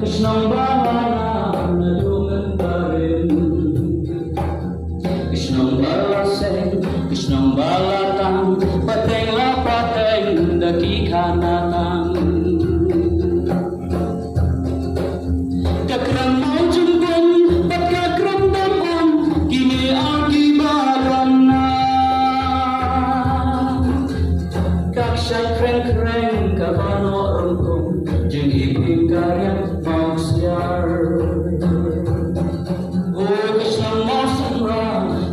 Krishnang balana nadungan barin, Krishnang balaseng, Krishnang balatang, pateng la pateng daki kanatang. Kakram mau jempun, pat kakram dampun, kini aki barana. Kak syai kreng-kreng kabano rungkung, jeng iping karya mau siar. Oh Krishnang mau semra,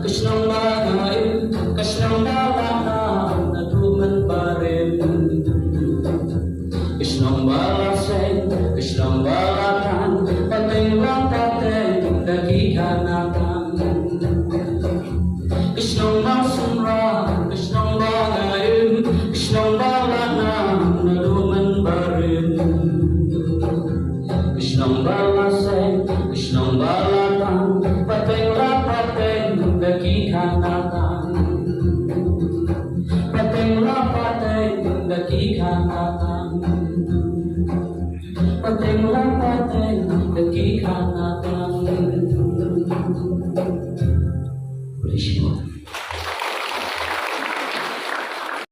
Krishnang balain, Krishnang balana nadungan barin, Krishnang balaseng, Krishnang balatan, pateng lang pateng daki kanatang. Krishnang mau semra, Krishnang balain, Krishnang balana nadungan barin, Krishnang balaseng, Krishnang balatan, pateng la pateng daki kanatang. Pateng la pateng daki kanatang. Pateng la pateng daki kanatang.